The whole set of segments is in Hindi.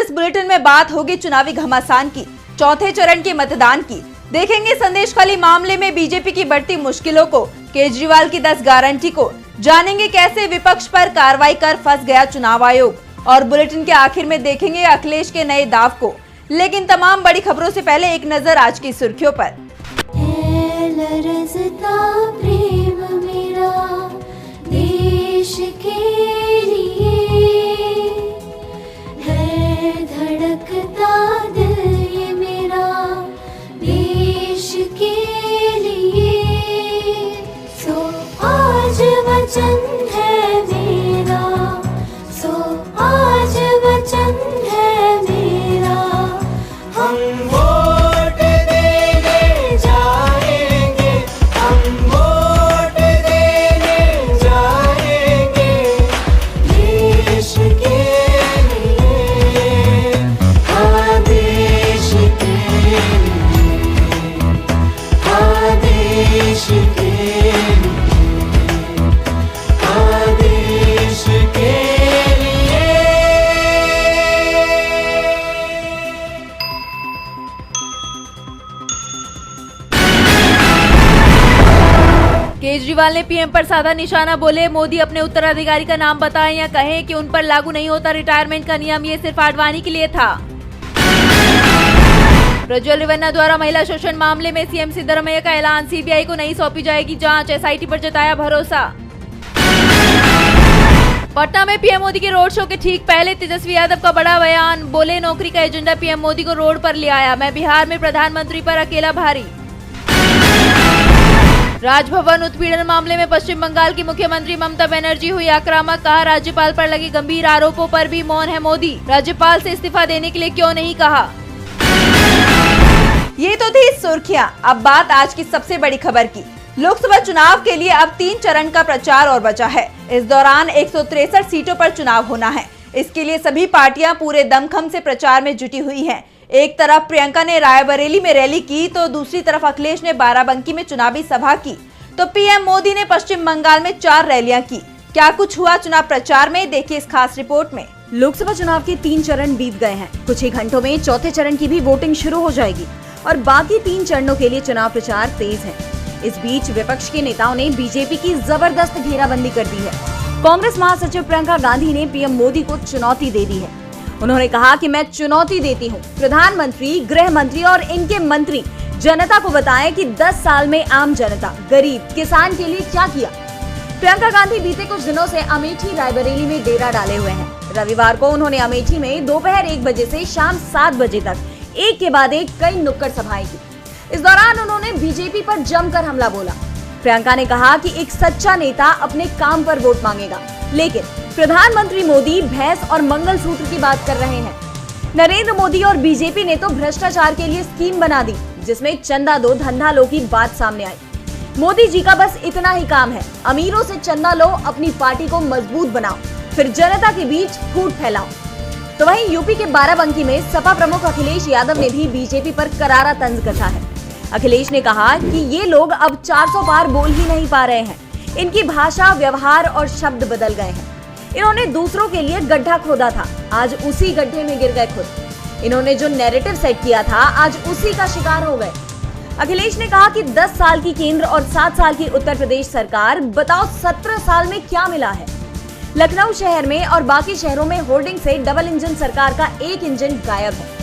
इस बुलेटिन में बात होगी चुनावी घमासान की, चौथे चरण के मतदान की। देखेंगे संदेशखाली मामले में बीजेपी की बढ़ती मुश्किलों को, केजरीवाल की 10 गारंटी को, जानेंगे कैसे विपक्ष पर कार्रवाई कर फंस गया चुनाव आयोग और बुलेटिन के आखिर में देखेंगे अखिलेश के नए दाव को। लेकिन तमाम बड़ी खबरों से पहले एक नजर आज की सुर्खियों पर। प्रेम मेरा देश के लिए है, धड़कता दिल ये मेरा देश के लिए। सो आज वचन है मेरा, सो आज वचन है मेरा, हम वोट देने जाएंगे, हम वोट देने जाएंगे देश के लिए, हाँ देश के लिए, हाँ देश के लिए, हाँ देश के लिए। केजरीवाल ने पीएम पर साधा निशाना, बोले मोदी अपने उत्तराधिकारी का नाम बताएं या कहें कि उन पर लागू नहीं होता रिटायरमेंट का नियम, ये सिर्फ आडवाणी के लिए था। प्रज्वल रेवन्ना द्वारा महिला शोषण मामले में सीएम सिद्धरमैया का ऐलान, सीबीआई को नहीं सौंपी जाएगी जांच, एसआईटी पर जताया भरोसा। पटना में पीएम मोदी के रोड शो के ठीक पहले तेजस्वी यादव का बड़ा बयान, बोले नौकरी का एजेंडा पीएम मोदी को रोड पर ले आया, मैं बिहार में प्रधानमंत्री पर अकेला भारी। राजभवन उत्पीड़न मामले में पश्चिम बंगाल की मुख्यमंत्री ममता बनर्जी हुई आक्रामक, कहा राज्यपाल पर लगे गंभीर आरोपों पर भी मौन है मोदी, राज्यपाल से इस्तीफा देने के लिए क्यों नहीं कहा। ये तो थी सुर्खियां। अब बात आज की सबसे बड़ी खबर की। लोकसभा चुनाव के लिए अब 3 चरण का प्रचार और बचा है। इस दौरान 163 सीटों पर चुनाव होना है। इसके लिए सभी पार्टियां पूरे दमखम से प्रचार में जुटी हुई हैं। एक तरफ प्रियंका ने रायबरेली में रैली की तो दूसरी तरफ अखिलेश ने बाराबंकी में चुनावी सभा की, तो पीएम मोदी ने पश्चिम बंगाल में 4 रैलियां की। क्या कुछ हुआ चुनाव प्रचार में, देखिए इस खास रिपोर्ट में। लोकसभा चुनाव के 3 चरण बीत गए हैं। कुछ ही घंटों में चौथे चरण की भी वोटिंग शुरू हो जाएगी और बाकी 3 चरणों के लिए चुनाव प्रचार तेज है। इस बीच विपक्ष के नेताओं ने बीजेपी की जबरदस्त घेराबंदी कर दी है। कांग्रेस महासचिव प्रियंका गांधी ने पीएम मोदी को चुनौती दे दी है। उन्होंने कहा कि मैं चुनौती देती हूं, प्रधानमंत्री, गृह मंत्री और इनके मंत्री जनता को बताएं कि 10 साल में आम जनता, गरीब, किसान के लिए क्या किया। प्रियंका गांधी बीते कुछ दिनों से अमेठी रायबरेली में डेरा डाले हुए हैं। रविवार को उन्होंने अमेठी में दोपहर 1 बजे से शाम 7 बजे तक एक के बाद एक कई नुक्कड़ सभाएं की। इस दौरान उन्होंने बीजेपी पर जमकर हमला बोला। प्रियंका ने कहा कि एक सच्चा नेता अपने काम पर वोट मांगेगा, लेकिन प्रधानमंत्री मोदी भैंस और मंगलसूत्र की बात कर रहे हैं। नरेंद्र मोदी और बीजेपी ने तो भ्रष्टाचार के लिए स्कीम बना दी, जिसमें चंदा दो धंधा लो की बात सामने आई। मोदी जी का बस इतना ही काम है, अमीरों से चंदा लो, अपनी पार्टी को मजबूत बनाओ, फिर जनता के बीच फूट फैलाओ। तो वहीं यूपी के बाराबंकी में सपा प्रमुख अखिलेश यादव ने भी बीजेपी पर करारा तंज कसा है। अखिलेश ने कहा कि ये लोग अब 400 पार बोल ही नहीं पा रहे हैं, इनकी भाषा, व्यवहार और शब्द बदल गए हैं। इन्होंने दूसरों के लिए गड्ढा खोदा था, आज उसी गड्ढे में गिर गए खुद। इन्होंने जो नैरेटिव सेट किया था, आज उसी का शिकार हो गए। अखिलेश ने कहा कि 10 साल की केंद्र और 7 साल की उत्तर प्रदेश सरकार, बताओ 17 साल में क्या मिला है। लखनऊ शहर में और बाकी शहरों में होर्डिंग से डबल इंजन सरकार का एक इंजन गायब है।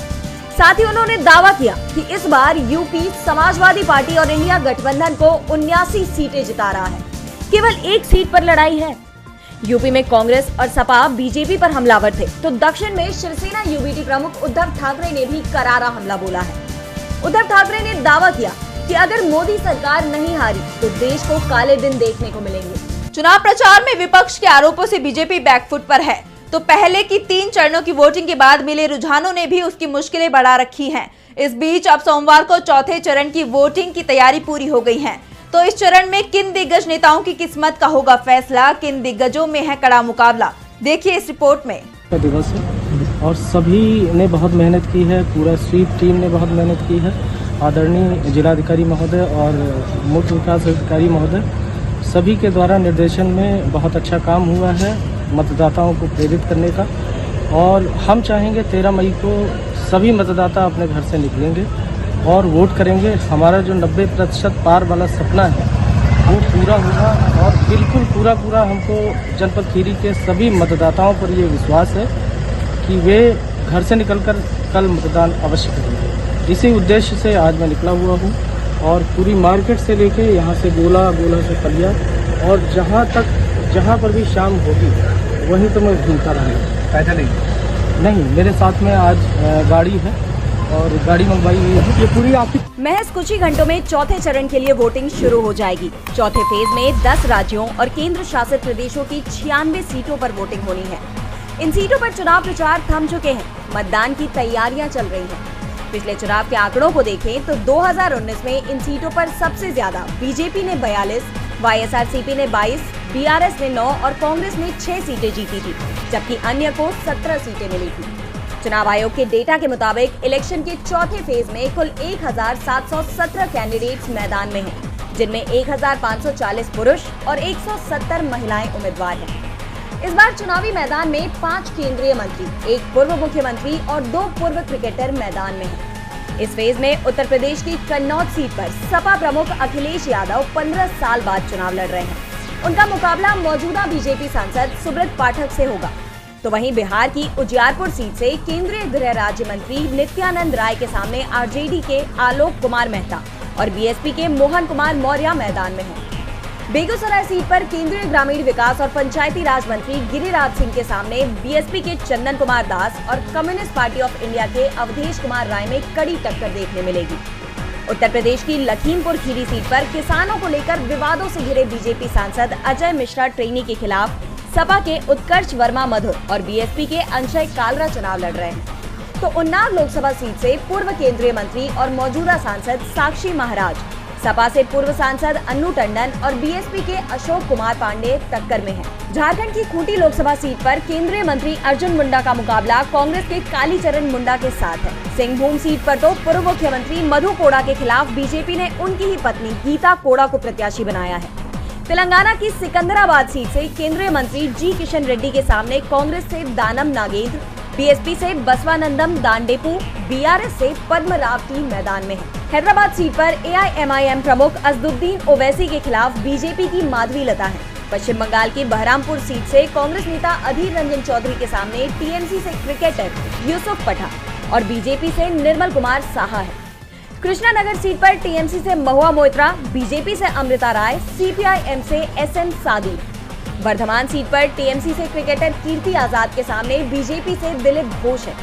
साथ ही उन्होंने दावा किया कि इस बार यूपी समाजवादी पार्टी और इंडिया गठबंधन को 79 सीटें जिता रहा है, केवल 1 सीट पर लड़ाई है। यूपी में कांग्रेस और सपा बीजेपी पर हमलावर थे, तो दक्षिण में शिवसेना यूबीटी प्रमुख उद्धव ठाकरे ने भी करारा हमला बोला है। उद्धव ठाकरे ने दावा किया कि अगर मोदी सरकार नहीं हारी तो देश को काले दिन देखने को मिलेंगे। चुनाव प्रचार में विपक्ष के आरोपों से बीजेपी बैकफुट पर है, तो पहले की 3 चरणों की वोटिंग के बाद मिले रुझानों ने भी उसकी मुश्किलें बढ़ा रखी हैं। इस बीच अब सोमवार को चौथे चरण की वोटिंग की तैयारी पूरी हो गई है। तो इस चरण में किन दिग्गज नेताओं की किस्मत का होगा फैसला, किन दिग्गजों में है कड़ा मुकाबला, देखिए इस रिपोर्ट में। दिवस है और सभी ने बहुत मेहनत की है, पूरा स्वीप टीम ने बहुत मेहनत की है। आदरणीय जिलाधिकारी महोदय और मुख्य विकास अधिकारी महोदय सभी के द्वारा निर्देशन में बहुत अच्छा काम हुआ है मतदाताओं को प्रेरित करने का। और हम चाहेंगे 13 मई को सभी मतदाता अपने घर से निकलेंगे और वोट करेंगे। हमारा जो 90% पार वाला सपना है वो पूरा होगा और बिल्कुल पूरा हमको जनपद खीरी के सभी मतदाताओं पर ये विश्वास है कि वे घर से निकलकर कल मतदान अवश्य करेंगे। इसी उद्देश्य से आज मैं निकला हुआ हूँ और पूरी मार्केट से लेके यहाँ से गोला से पलिया और जहाँ पर भी शाम होगी वहीं तो मैं घूमता रहूँगा। पैदल ही? नहीं, मेरे साथ में आज गाड़ी है और गाड़ी मंगवाई हुई है। ये पूरी आपकी महज कुछ ही घंटों में चौथे चरण के लिए वोटिंग शुरू हो जाएगी। चौथे फेज में 10 राज्यों और केंद्र शासित प्रदेशों की 96 सीटों पर वोटिंग होनी है। इन सीटों पर चुनाव प्रचार थम चुके हैं, मतदान की तैयारियां चल रही हैं। पिछले चुनाव के आंकड़ों को देखें तो 2019 में इन सीटों पर सबसे ज्यादा बीजेपी ने 42, वाईएसआरसीपी ने 22, बीआरएस ने 9 और कांग्रेस ने 6 सीटें जीती थी, जबकि अन्य को 17 सीटें मिली थी। चुनाव आयोग के डेटा के मुताबिक इलेक्शन के चौथे फेज में कुल 1717 कैंडिडेट्स मैदान में हैं, जिनमें 1540 पुरुष और 170 महिलाएं उम्मीदवार हैं। इस बार चुनावी मैदान में 5 केंद्रीय मंत्री, 1 पूर्व मुख्यमंत्री और 2 पूर्व क्रिकेटर मैदान में हैं। इस फेज में उत्तर प्रदेश की कन्नौज सीट पर सपा प्रमुख अखिलेश यादव 15 साल बाद चुनाव लड़ रहे हैं। उनका मुकाबला मौजूदा बीजेपी सांसद सुब्रत पाठक से होगा। तो वहीं बिहार की उजियारपुर सीट से केंद्रीय गृह राज्य मंत्री नित्यानंद राय के सामने आरजेडी के आलोक कुमार मेहता और बीएसपी के मोहन कुमार मौर्य मैदान में हैं। बेगूसराय सीट पर केंद्रीय ग्रामीण विकास और पंचायती राज मंत्री गिरिराज सिंह के सामने बीएसपी के चंदन कुमार दास और कम्युनिस्ट पार्टी ऑफ इंडिया के अवधेश कुमार राय में कड़ी टक्कर देखने मिलेगी। उत्तर प्रदेश की लखीमपुर खीरी सीट पर किसानों को लेकर विवादों से घिरे बीजेपी सांसद अजय मिश्रा ट्रेनी के खिलाफ सपा के उत्कर्ष वर्मा मधुर और बीएसपी के अंशय कालरा चुनाव लड़ रहे हैं। तो उन्नाव लोकसभा सीट से पूर्व केंद्रीय मंत्री और मौजूदा सांसद साक्षी महाराज, सपा से पूर्व सांसद अन्नू टंडन और बीएसपी के अशोक कुमार पांडे टक्कर में हैं। झारखंड की खूंटी लोकसभा सीट पर केंद्रीय मंत्री अर्जुन मुंडा का मुकाबला कांग्रेस के कालीचरण मुंडा के साथ है। सिंहभूम सीट पर तो पूर्व मुख्यमंत्री मधु कोड़ा के खिलाफ बीजेपी ने उनकी ही पत्नी गीता कोड़ा को प्रत्याशी बनाया है। तेलंगाना की सिकंदराबाद सीट से केंद्रीय मंत्री जी किशन रेड्डी के सामने कांग्रेस से दानम नागेंद्र, बीएसपी से बसवानंदम दांडेपू, बीआरएस से पद्मरावती मैदान में है। हैदराबाद सीट पर एआईएमआईएम प्रमुख असदुद्दीन ओवैसी के खिलाफ बीजेपी की माधवी लता है। पश्चिम बंगाल की बहरामपुर सीट से कांग्रेस नेता अधीर रंजन चौधरी के सामने टीएमसी से क्रिकेटर यूसुफ पठान और बीजेपी से निर्मल कुमार साहा है। कृष्णानगर सीट पर टीएमसी से महुआ मोइत्रा, बीजेपी से अमृता राय, सीपीआईएम से एसएन सादी। वर्धमान सीट पर टीएमसी से क्रिकेटर कीर्ति आजाद के सामने बीजेपी से दिलीप घोष है।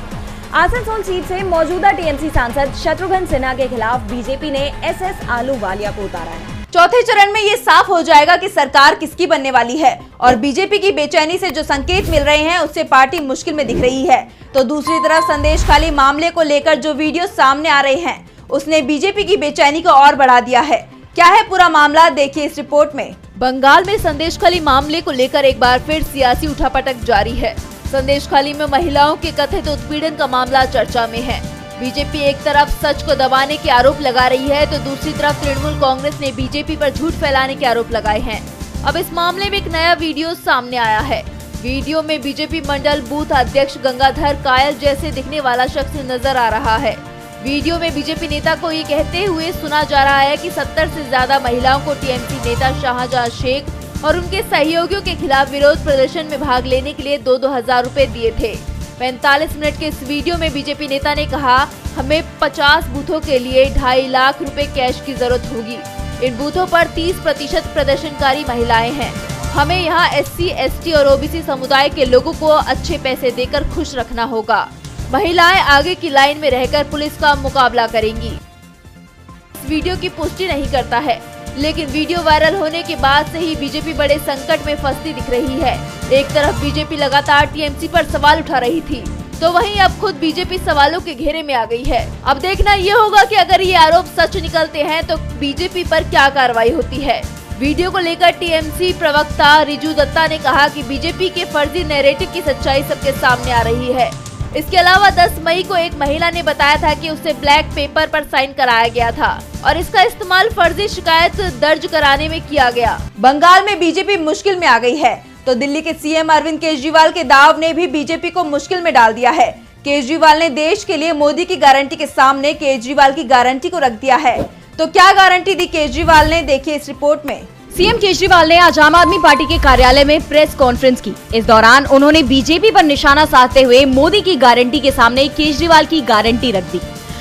आसनसोल सीट से मौजूदा टीएमसी सांसद शत्रुघ्न सिन्हा के खिलाफ बीजेपी ने एसएस आलूवालिया को उतारा है। चौथे चरण में ये साफ हो जाएगा कि सरकार किसकी बनने वाली है और बीजेपी की बेचैनी से जो संकेत मिल रहे हैं उससे पार्टी मुश्किल में दिख रही है। तो दूसरी तरफ संदेशखाली मामले को लेकर जो वीडियो सामने आ रहे हैं उसने बीजेपी की बेचैनी को और बढ़ा दिया है। क्या है पूरा मामला, देखिए इस रिपोर्ट में। बंगाल में संदेशखाली मामले को लेकर एक बार फिर सियासी उठापटक जारी है। संदेशखाली में महिलाओं के कथित उत्पीड़न का मामला चर्चा में है। बीजेपी एक तरफ सच को दबाने के आरोप लगा रही है तो दूसरी तरफ तृणमूल कांग्रेस ने बीजेपी पर झूठ फैलाने के आरोप लगाए हैं। अब इस मामले में एक नया वीडियो सामने आया है। वीडियो में बीजेपी मंडल बूथ अध्यक्ष गंगाधर कायल जैसे दिखने वाला शख्स नजर आ रहा है। वीडियो में बीजेपी नेता को ये कहते हुए सुना जा रहा है कि 70 से ज्यादा महिलाओं को टीएमसी नेता शाहजहां शेख और उनके सहयोगियों के खिलाफ विरोध प्रदर्शन में भाग लेने के लिए 2-2 हजार रुपए दिए थे। 45 मिनट के इस वीडियो में बीजेपी नेता ने कहा, हमें 50 बूथों के लिए 2.5 लाख रुपए कैश की जरूरत होगी। इन बूथों पर 30% प्रदर्शनकारी महिलाएं हैं। हमें यहाँ SC, ST और OBC समुदाय के लोगों को अच्छे पैसे देकर खुश रखना होगा। महिलाएं आगे की लाइन में रहकर पुलिस का मुकाबला करेंगी। इस वीडियो की पुष्टि नहीं करता है, लेकिन वीडियो वायरल होने के बाद से ही बीजेपी बड़े संकट में फंसती दिख रही है। एक तरफ बीजेपी लगातार टीएमसी पर सवाल उठा रही थी, तो वहीं अब खुद बीजेपी सवालों के घेरे में आ गई है। अब देखना ये होगा कि अगर ये आरोप सच निकलते हैं तो बीजेपी पर क्या कार्रवाई होती है। वीडियो को लेकर टीएमसी प्रवक्ता रिजू दत्ता ने कहा कि बीजेपी के फर्जी नैरेटिव की सच्चाई सबके सामने आ रही है। इसके अलावा 10 मई को एक महिला ने बताया था कि उसे ब्लैक पेपर पर साइन कराया गया था और इसका इस्तेमाल फर्जी शिकायत दर्ज कराने में किया गया। बंगाल में बीजेपी मुश्किल में आ गई है। तो दिल्ली के सीएम अरविंद केजरीवाल के दाव ने भी बीजेपी को मुश्किल में डाल दिया है। केजरीवाल ने देश के लिए मोदी की गारंटी के सामने केजरीवाल की गारंटी को रख दिया है। तो क्या गारंटी दी केजरीवाल ने, देखिए इस रिपोर्ट में। सीएम केजरीवाल ने आज आम आदमी पार्टी के कार्यालय में प्रेस कॉन्फ्रेंस की। इस दौरान उन्होंने बीजेपी पर निशाना साधते हुए मोदी की गारंटी के सामने केजरीवाल की गारंटी रख दी।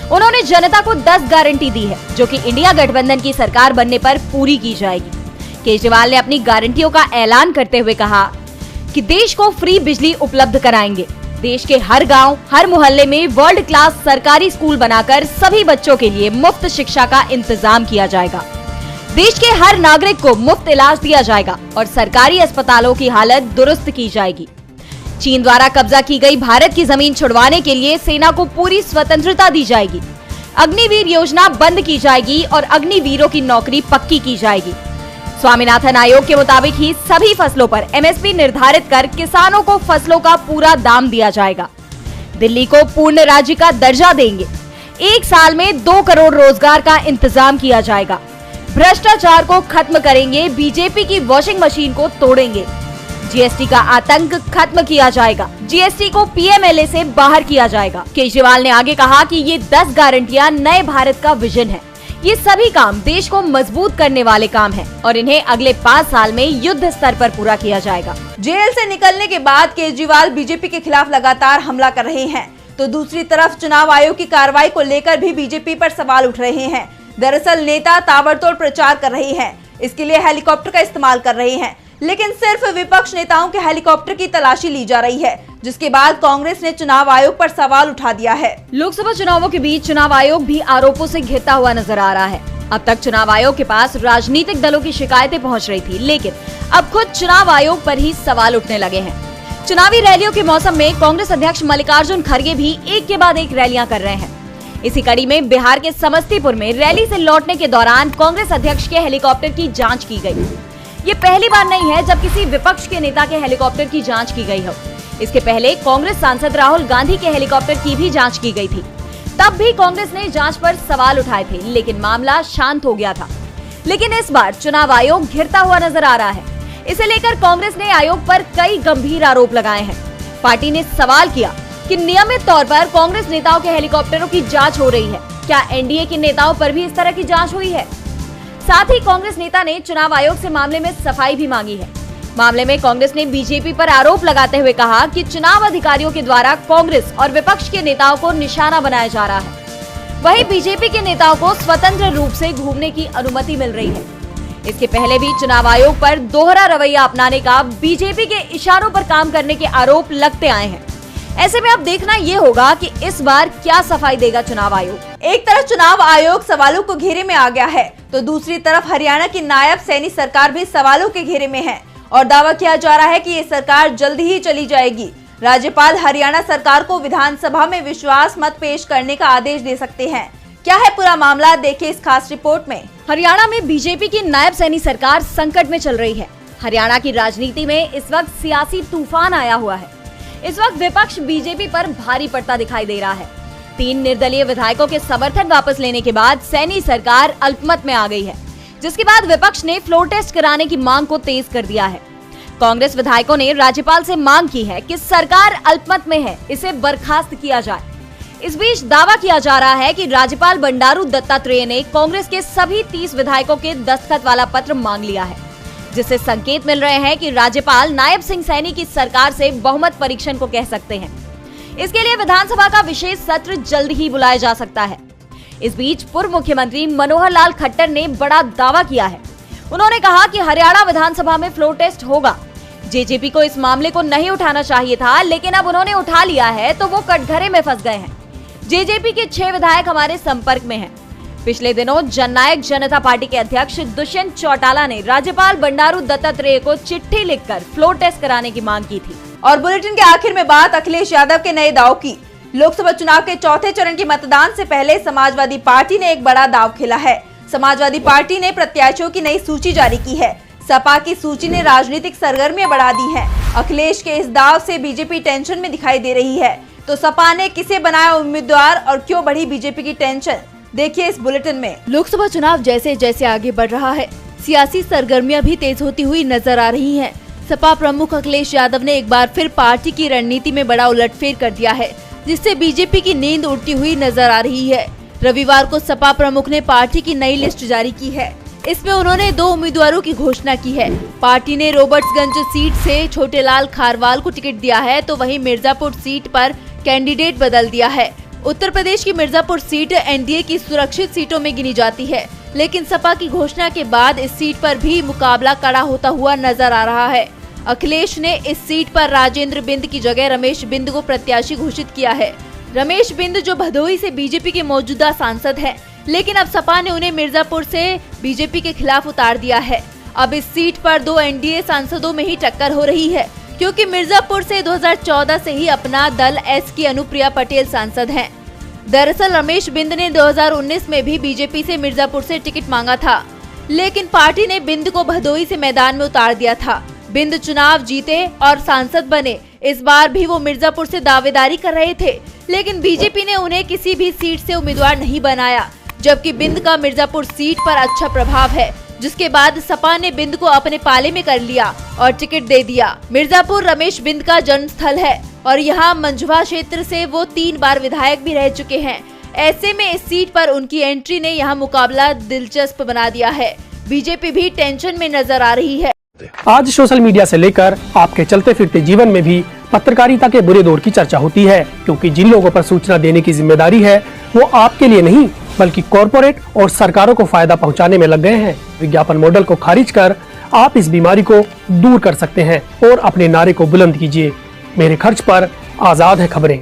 उन्होंने जनता को 10 गारंटी दी है, जो कि इंडिया गठबंधन की सरकार बनने पर पूरी की जाएगी। केजरीवाल ने अपनी गारंटियों का ऐलान करते हुए कहा कि देश को फ्री बिजली उपलब्ध कराएंगे, देश के हर गांव, हर मोहल्ले में वर्ल्ड क्लास सरकारी स्कूल बनाकर सभी बच्चों के लिए मुफ्त शिक्षा का इंतजाम किया जाएगा, देश के हर नागरिक को मुफ्त इलाज दिया जाएगा और सरकारी अस्पतालों की हालत दुरुस्त की जाएगी। चीन द्वारा कब्जा की गई भारत की जमीन छुड़वाने के लिए सेना को पूरी स्वतंत्रता दी जाएगी। अग्निवीर योजना बंद की जाएगी और अग्निवीरों की नौकरी पक्की की जाएगी। स्वामीनाथन आयोग के मुताबिक ही सभी फसलों पर एमएसपी निर्धारित कर किसानों को फसलों का पूरा दाम दिया जाएगा। दिल्ली को पूर्ण राज्य का दर्जा देंगे। 1 साल में 2 करोड़ रोजगार का इंतजाम किया जाएगा। भ्रष्टाचार को खत्म करेंगे, बीजेपी की वॉशिंग मशीन को तोड़ेंगे। जीएसटी का आतंक खत्म किया जाएगा, जीएसटी को पीएमएलए से बाहर किया जाएगा। केजरीवाल ने आगे कहा कि ये 10 गारंटियां नए भारत का विजन है। ये सभी काम देश को मजबूत करने वाले काम हैं और इन्हें अगले 5 साल में युद्ध स्तर पर पूरा किया जाएगा। जेल से निकलने के बाद केजरीवाल बीजेपी के खिलाफ लगातार हमला कर रहे हैं, तो दूसरी तरफ चुनाव आयोग की कार्रवाई को लेकर भी बीजेपी पर सवाल उठ रहे हैं। दरअसल नेता ताबड़तोड़ प्रचार कर रहे हैं, इसके लिए हेलीकॉप्टर का इस्तेमाल कर रहे हैं, लेकिन सिर्फ विपक्ष नेताओं के हेलीकॉप्टर की तलाशी ली जा रही है, जिसके बाद कांग्रेस ने चुनाव आयोग पर सवाल उठा दिया है। लोकसभा चुनावों के बीच चुनाव आयोग भी आरोपों से घिरता हुआ नजर आ रहा है। अब तक चुनाव आयोग के पास राजनीतिक दलों की शिकायतें पहुंच रही थी, लेकिन अब खुद चुनाव आयोग पर ही सवाल उठने लगे हैं। चुनावी रैलियों के मौसम में कांग्रेस अध्यक्ष मल्लिकार्जुन खड़गे भी एक के बाद एक रैलियां कर रहे हैं। इसी कड़ी में बिहार के समस्तीपुर में रैली से लौटने के दौरान कांग्रेस अध्यक्ष के हेलीकॉप्टर की जांच की गई। ये पहली बार नहीं है जब किसी विपक्ष के नेता के हेलीकॉप्टर की जांच की गई हो। इसके पहले कांग्रेस सांसद राहुल गांधी के हेलीकॉप्टर की भी जांच की गई थी। तब भी कांग्रेस ने जांच पर सवाल उठाए थे, लेकिन मामला शांत हो गया था। लेकिन इस बार चुनाव आयोग घिरता हुआ नजर आ रहा है। इसे लेकर कांग्रेस ने आयोग पर कई गंभीर आरोप लगाए हैं। पार्टी ने सवाल किया कि नियमित तौर पर कांग्रेस नेताओं के हेलीकॉप्टरों की जांच हो रही है, क्या एनडीए के नेताओं पर भी इस तरह की जांच हुई है? साथ ही कांग्रेस नेता ने चुनाव आयोग से मामले में सफाई भी मांगी है। मामले में कांग्रेस ने बीजेपी पर आरोप लगाते हुए कहा कि चुनाव अधिकारियों के द्वारा कांग्रेस और विपक्ष के नेताओं को निशाना बनाया जा रहा है। वहीं बीजेपी के नेताओं को स्वतंत्र रूप से घूमने की अनुमति मिल रही है। इसके पहले भी चुनाव आयोग पर दोहरा रवैया अपनाने का, बीजेपी के इशारों पर काम करने के आरोप लगते आए हैं। ऐसे में अब देखना ये होगा कि इस बार क्या सफाई देगा चुनाव आयोग। एक तरफ चुनाव आयोग सवालों को घेरे में आ गया है, तो दूसरी तरफ हरियाणा की नायब सैनी सरकार भी सवालों के घेरे में है और दावा किया जा रहा है कि ये सरकार जल्द ही चली जाएगी। राज्यपाल हरियाणा सरकार को विधानसभा में विश्वास मत पेश करने का आदेश दे सकते हैं। क्या है पूरा मामला, देखिए इस खास रिपोर्ट में। हरियाणा में बीजेपी की नायब सैनी सरकार संकट में चल रही है। हरियाणा की राजनीति में इस वक्त सियासी तूफान आया हुआ है। इस वक्त विपक्ष बीजेपी पर भारी पड़ता दिखाई दे रहा है। 3 निर्दलीय विधायकों के समर्थन वापस लेने के बाद सैनी सरकार अल्पमत में आ गई है, जिसके बाद विपक्ष ने फ्लोर टेस्ट कराने की मांग को तेज कर दिया है। कांग्रेस विधायकों ने राज्यपाल से मांग की है कि सरकार अल्पमत में है, इसे बर्खास्त किया जाए। इस बीच दावा किया जा रहा है कि राज्यपाल बंडारू दत्तात्रेय ने कांग्रेस के सभी 30 विधायकों के दस्तखत वाला पत्र मांग लिया है, जिससे संकेत मिल रहे हैं कि राज्यपाल नायब सिंह सैनी की सरकार से बहुमत परीक्षण को कह सकते हैं। इसके लिए विधानसभा का विशेष सत्र जल्द ही बुलाया जा सकता है। इस बीच पूर्व मुख्यमंत्री मनोहर लाल खट्टर ने बड़ा दावा किया है। उन्होंने कहा कि हरियाणा विधानसभा में फ्लोर टेस्ट होगा। जेजेपी को इस मामले को नहीं उठाना चाहिए था, लेकिन अब उन्होंने उठा लिया है तो वो कटघरे में फंस गए हैं। जेजेपी के 6 विधायक हमारे संपर्क में हैं। पिछले दिनों जननायक जनता पार्टी के अध्यक्ष दुष्यंत चौटाला ने राज्यपाल बंडारू दत्तात्रेय को चिट्ठी लिखकर फ्लोर टेस्ट कराने की मांग की थी। और बुलेटिन के आखिर में बात अखिलेश यादव के नए दाव की। लोकसभा चुनाव के चौथे चरण के मतदान से पहले समाजवादी पार्टी ने एक बड़ा दाव खेला है। समाजवादी पार्टी ने प्रत्याशियों की नई सूची जारी की है। सपा की सूची ने राजनीतिक सरगर्मियां बढ़ा दी हैं। अखिलेश के इस दाव से बीजेपी टेंशन में दिखाई दे रही है। तो सपा ने किसे बनाया उम्मीदवार और क्यों बढ़ी बीजेपी की टेंशन, देखिए इस बुलेटिन में। लोकसभा चुनाव जैसे जैसे आगे बढ़ रहा है, सियासी सरगर्मियां भी तेज होती हुई नजर आ रही हैं। सपा प्रमुख अखिलेश यादव ने एक बार फिर पार्टी की रणनीति में बड़ा उलटफेर कर दिया है, जिससे बीजेपी की नींद उड़ती हुई नजर आ रही है। रविवार को सपा प्रमुख ने पार्टी की नई लिस्ट जारी की है। इसमें उन्होंने 2 उम्मीदवारों की घोषणा की है। पार्टी ने रॉबर्ट्सगंज सीट से छोटेलाल खारवाल को टिकट दिया है, तो वहीं मिर्जापुर सीट पर कैंडिडेट बदल दिया है। उत्तर प्रदेश की मिर्जापुर सीट एनडीए की सुरक्षित सीटों में गिनी जाती है, लेकिन सपा की घोषणा के बाद इस सीट पर भी मुकाबला कड़ा होता हुआ नजर आ रहा है। अखिलेश ने इस सीट पर राजेंद्र बिंद की जगह रमेश बिंद को प्रत्याशी घोषित किया है। रमेश बिंद जो भदोही से बीजेपी के मौजूदा सांसद हैं, लेकिन अब सपा ने उन्हें मिर्जापुर से बीजेपी के खिलाफ उतार दिया है। अब इस सीट पर 2 एनडीए सांसदों में ही टक्कर हो रही है, क्योंकि मिर्जापुर से 2014 से ही अपना दल एस की अनुप्रिया पटेल सांसद हैं। दरअसल रमेश बिंद ने 2019 में भी बीजेपी से मिर्जापुर से टिकट मांगा था, लेकिन पार्टी ने बिंद को भदोही से मैदान में उतार दिया था। बिंद चुनाव जीते और सांसद बने। इस बार भी वो मिर्जापुर से दावेदारी कर रहे थे, लेकिन बीजेपी ने उन्हें किसी भी सीट से उम्मीदवार नहीं बनाया, जबकि बिंद का मिर्जापुर सीट पर अच्छा प्रभाव है, जिसके बाद सपा ने बिंद को अपने पाले में कर लिया और टिकट दे दिया। मिर्जापुर रमेश बिंद का जन्म स्थल है और यहाँ मंझवा क्षेत्र से वो 3 बार विधायक भी रह चुके हैं। ऐसे में इस सीट पर उनकी एंट्री ने यहाँ मुकाबला दिलचस्प बना दिया है। बीजेपी भी टेंशन में नजर आ रही है। आज सोशल मीडिया से लेकर आपके चलते फिरते जीवन में भी पत्रकारिता के बुरे दौर की चर्चा होती है, क्योंकि जिन लोगों पर सूचना देने की जिम्मेदारी है वो आपके लिए नहीं बल्कि कॉरपोरेट और सरकारों को फायदा पहुंचाने में लग गए हैं। विज्ञापन मॉडल को खारिज कर आप इस बीमारी को दूर कर सकते हैं और अपने नारे को बुलंद कीजिए। मेरे खर्च पर आजाद है खबरें।